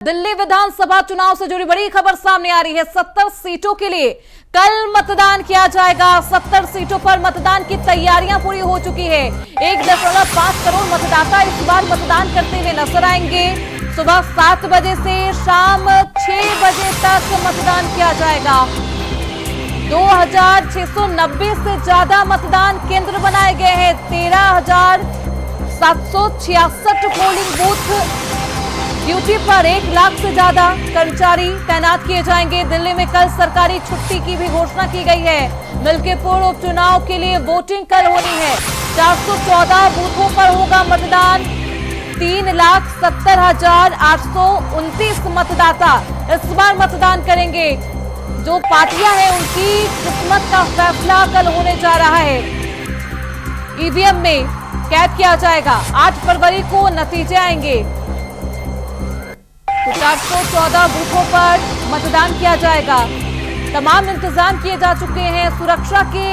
दिल्ली विधानसभा चुनाव से जुड़ी बड़ी खबर सामने आ रही है। 70 सीटों के लिए कल मतदान किया जाएगा। 70 सीटों पर मतदान की तैयारियां पूरी हो चुकी है। 1.5 करोड़ मतदाता इस बार मतदान करते हुए नजर आएंगे। सुबह 7 बजे से शाम 6 बजे तक मतदान किया जाएगा। 2690 से ज्यादा मतदान केंद्र बनाए गए हैं। 13,766 पोलिंग बूथ, ड्यूटी पर 1 लाख से ज्यादा कर्मचारी तैनात किए जाएंगे। दिल्ली में कल सरकारी छुट्टी की भी घोषणा की गई है। मिल्कीपुर उपचुनाव के लिए वोटिंग कल होनी है। 414 बूथों पर होगा मतदान। 3,70,829 मतदाता इस बार मतदान करेंगे। जो पार्टियां हैं उनकी किस्मत का फैसला कल होने जा रहा है। ईवीएम में कैद किया जाएगा। 8 फरवरी को नतीजे आएंगे। तो 414 बूथों पर मतदान किया जाएगा। तमाम इंतजाम किए जा चुके हैं। सुरक्षा के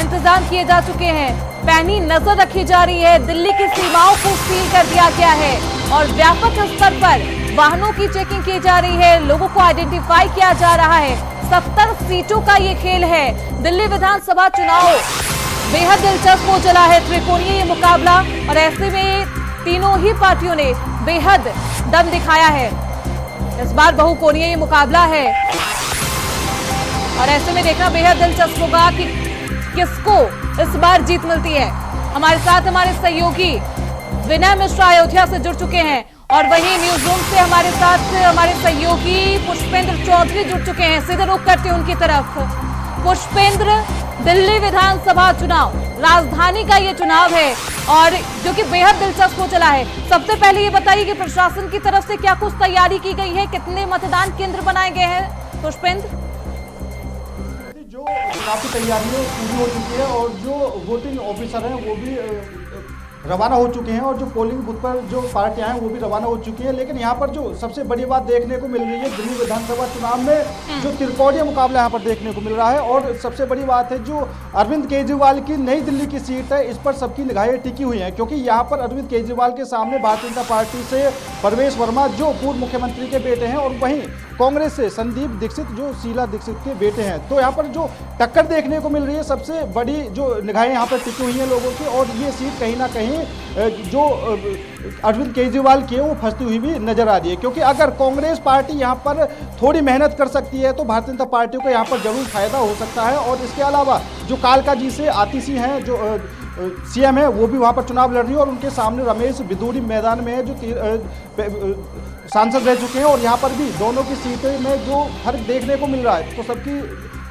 इंतजाम किए जा चुके हैं। पैनी नजर रखी जा रही है। दिल्ली की सीमाओं को सील कर दिया गया है और व्यापक स्तर पर वाहनों की चेकिंग की जा रही है। लोगों को आइडेंटिफाई किया जा रहा है। 70 सीटों का ये खेल है। दिल्ली विधानसभा चुनाव बेहद दिलचस्प हो चला है। त्रिकोणीय ये मुकाबला, और ऐसे में तीनों ही पार्टियों ने बेहद दम दिखाया है। इस बार बहुकोणीय ये मुकाबला है और ऐसे में देखना बेहद दिलचस्प होगा कि किसको इस बार जीत मिलती है। हमारे साथ हमारे सहयोगी विनय मिश्रा अयोध्या से जुड़ चुके हैं और वहीं न्यूज रूम से हमारे साथ हमारे सहयोगी पुष्पेंद्र चौधरी जुड़ चुके हैं। सीधे रुख करते हैं उनकी तरफ। पुष्पेंद्र, दिल्ली विधानसभा चुनाव, राजधानी का ये चुनाव है और जो कि बेहद दिलचस्प हो चला है। सबसे पहले ये बताइए कि प्रशासन की तरफ से क्या कुछ तैयारी की गई है, कितने मतदान केंद्र बनाए गए हैं? पुष्पेंद्र, जो चुनाव की तैयारियां पूरी हो चुकी है और जो वोटिंग ऑफिसर हैं वो भी रवाना हो चुके हैं और जो पोलिंग बूथ पर जो पार्टियां हैं वो भी रवाना हो चुकी हैं। लेकिन यहाँ पर जो सबसे बड़ी बात देखने को मिल रही है, दिल्ली विधानसभा चुनाव में जो त्रिकोणीय मुकाबला यहाँ पर देखने को मिल रहा है। और सबसे बड़ी बात है जो अरविंद केजरीवाल की नई दिल्ली की सीट है, इस पर सबकी निगाहें टिकी हुई हैं क्योंकि यहाँ पर अरविंद केजरीवाल के सामने भारतीय जनता पार्टी से परवेश वर्मा जो पूर्व मुख्यमंत्री के बेटे हैं और वहीं कांग्रेस से संदीप दीक्षित जो शीला दीक्षित के बेटे हैं। तो यहाँ पर जो टक्कर देखने को मिल रही है, सबसे बड़ी जो निगाहें यहाँ पर टिकी हुई हैं लोगों की, और ये सीट कहीं ना कहीं जो अरविंद केजरीवाल की है वो फंसती हुई भी नजर आ रही है। क्योंकि अगर कांग्रेस पार्टी यहाँ पर थोड़ी मेहनत कर सकती है तो भारतीय जनता पार्टी को यहाँ पर जरूर फायदा हो सकता है। और इसके अलावा जो कालका जी से आतिशी हैं, जो सीएम है, वो भी वहाँ पर चुनाव लड़ रही है और उनके सामने रमेश बिधूरी मैदान में है जो सांसद रह चुके हैं। और यहाँ पर भी दोनों की सीटें में जो फर्क देखने को मिल रहा है, तो सबकी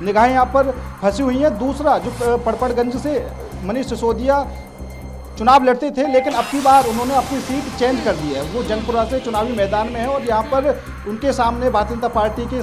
निगाहें यहाँ पर फंसी हुई हैं। दूसरा, जो पड़पड़गंज से मनीष सिसोदिया चुनाव लड़ते थे लेकिन अब की बार उन्होंने अपनी सीट चेंज कर दी है। वो जंगपुरा से चुनावी मैदान में है और यहाँ पर उनके सामने भारतीय जनता पार्टी के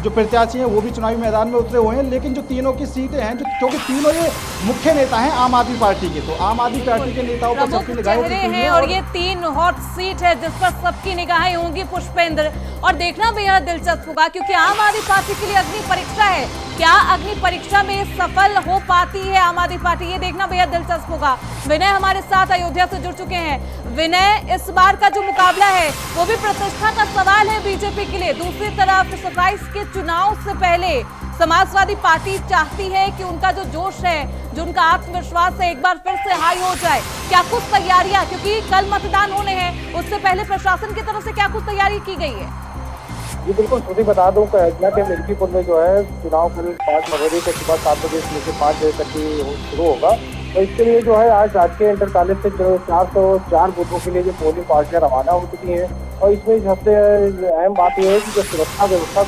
जो प्रत्याशी हैं वो भी चुनावी मैदान में उतरे हुए हैं। लेकिन जो तीनों की सीटें हैं, जो क्योंकि तीनों ये मुख्य नेता हैं आम आदमी पार्टी के, तो आम आदमी पार्टी के नेताओं पर सबकी निगाहें हैं और ये 3 हॉट सीट है जिस पर सबकी निगाहें होंगी पुष्पेंद्र। और देखना बेहद दिलचस्प होगा क्योंकि आम आदमी पार्टी के लिए अग्नि परीक्षा है। क्या अग्नि परीक्षा में सफल हो पाती है आम आदमी पार्टी, ये देखना बेहद दिलचस्प होगा। विनय हमारे साथ अयोध्या से जुड़ चुके हैं। विनय, इस बार का जो मुकाबला है वो भी प्रतिष्ठा का सवाल है बीजेपी के लिए। दूसरी तरफ 27 के चुनाव से पहले समाजवादी पार्टी चाहती है कि उनका जो जोश है, जो उनका आत्मविश्वास है, एक बार फिर से हाई हो जाए। क्या कुछ तैयारियां, क्योंकि कल मतदान होने हैं, उससे पहले प्रशासन की तरफ से क्या कुछ तैयारी की गई है? जी बिल्कुल, खुद ही बता दूं कि अयोध्या के मिल्कीपुर में जो है चुनाव कल 5 फरवरी को सुबह 7 बजे से लेकर 5 बजे तक शुरू होगा। तो इसके लिए जो है आज राजकीय इंटर कॉलेज से 404 बूथों के लिए जो पोलिंग पार्टियां रवाना हो चुकी हैं। और इसमें सबसे अहम बात यह है कि जो सुरक्षा व्यवस्था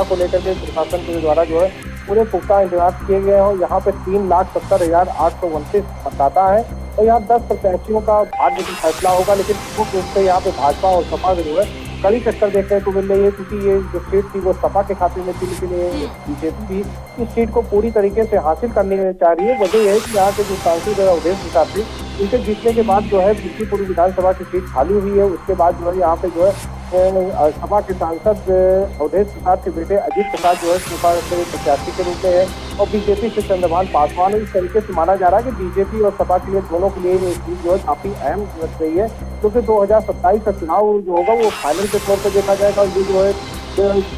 को लेकर के प्रशासन के द्वारा जो है पूरे पुख्ता इंतजाम किए गए हैं। यहाँ पे 3,70,829 मतदाता है और यहाँ 10 प्रत्याशियों का आज लेकिन फैसला होगा। लेकिन मुख्य रूप से यहाँ पे भाजपा और सपा जो है कड़ी टक्कर देखने को मिल रही है क्योंकि ये जो सीट थी वो सपा के खाते में थी, लेकिन ये बीजेपी भी इस सीट को पूरी तरीके से हासिल करने चाह रही है। वजह यह है कि यहाँ के जो सांसद अवधेश प्रसाद इनके जीतने के बाद जो है मिल्कीपुर विधानसभा की सीट खाली हुई है। उसके बाद जो है यहाँ पे जो है सपा के सांसद अवधेश प्रसाद के बेटे अजीत प्रसाद जो है सपा के प्रत्याशी के रूप में है और बीजेपी से चंद्रभान पासवान। इस तरीके से माना जा रहा है कि बीजेपी और सपा के लिए दोनों के लिए ये सीट जो है काफी अहम लग रही है, क्योंकि 2027 का चुनाव जो होगा वो फाइनल के तौर पर देखा जाएगा। ये जो है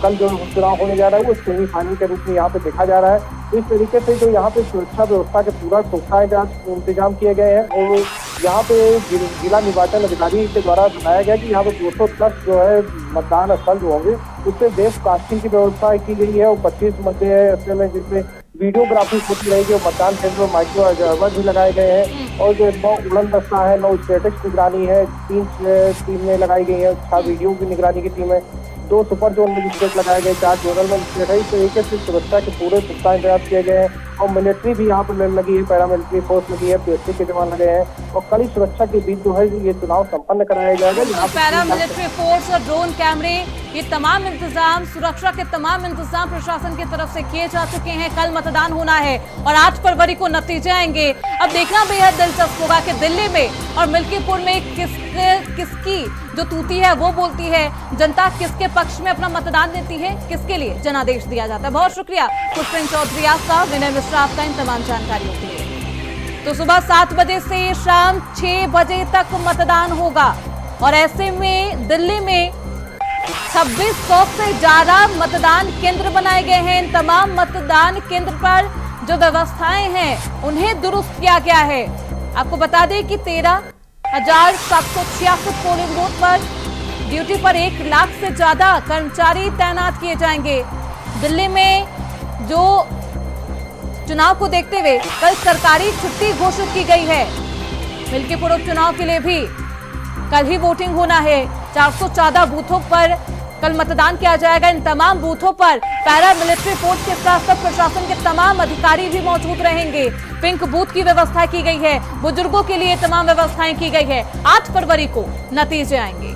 कल जो चुनाव होने जा रहा है वो सेमीफाइनल के रूप में यहाँ पे देखा जा रहा है। इस तरीके से जो यहाँ पे सुरक्षा व्यवस्था के पूरा पुख्ता इंतजाम किए गए हैं और यहाँ पे जिला निर्वाचन अधिकारी के द्वारा बताया गया कि यहाँ पे 200 प्लस जो है मतदान स्थल जो होंगे उससे वेब कास्टिंग की व्यवस्था की गई है और 25 मध्य में जिसमें वीडियोग्राफी होती रहेगी और मतदान केंद्र में माइक्रो ऑब्जर्वर भी लगाए गए हैं और जो 9 उड़न दस्ता है, 9 स्टैटिक्स निगरानी है, 3 टीमें लगाई गई है, 6 वीडियो की निगरानी की टीम है, 2 सुपर जोन मजिस्ट्रेट लगाए गए, 4 जोनल मजिस्ट्रेट है। इस तरीके से सुरक्षा के पूरे पुख्ता इंतजाम किए गए हैं और मिलिट्री भी यहाँ पर लगी है, पैरामिलिट्री फोर्स लगी है, पीएससी के जवान लगे हैं और कड़ी सुरक्षा के बीच जो है ये चुनाव संपन्न कराया जाएगा। पैरामिलिट्री फोर्स और ड्रोन कैमरे, ये तमाम इंतजाम, सुरक्षा के तमाम इंतजाम प्रशासन की तरफ से किए जा चुके हैं। कल मतदान होना है और 8 फरवरी को नतीजे आएंगे। अब देखना बेहद दिलचस्प होगा कि दिल्ली में और मिल्कीपुर में किसकी जो तूती है वो बोलती है, जनता किसके पक्ष में अपना मतदान देती है, किसके लिए जनादेश दिया जाता है। बहुत शुक्रिया पुष्पिन चौधरी आपका, विनय मिश्रा आपका इन तमाम जानकारियों के लिए। तो सुबह 7 बजे से शाम 6 बजे तक मतदान होगा और ऐसे में दिल्ली में 2600 से ज्यादा मतदान केंद्र बनाए गए हैं। इन तमाम मतदान केंद्र पर जो व्यवस्थाएं हैं उन्हें दुरुस्त किया गया है। आपको बता दें कि 13,766 पोलिंग बूथ पर ड्यूटी पर 1 लाख से ज्यादा कर्मचारी तैनात किए जाएंगे। दिल्ली में जो चुनाव को देखते हुए कल सरकारी छुट्टी घोषित की गई है। मिल्कीपुर उपचुनाव के लिए भी कल ही वोटिंग होना है। 414 बूथों पर कल मतदान किया जाएगा। इन तमाम बूथों पर पैरामिलिट्री फोर्स के साथ साथ प्रशासन के तमाम अधिकारी भी मौजूद रहेंगे। पिंक बूथ की व्यवस्था की गई है, बुजुर्गों के लिए तमाम व्यवस्थाएं की गई है। 8 फरवरी को नतीजे आएंगे।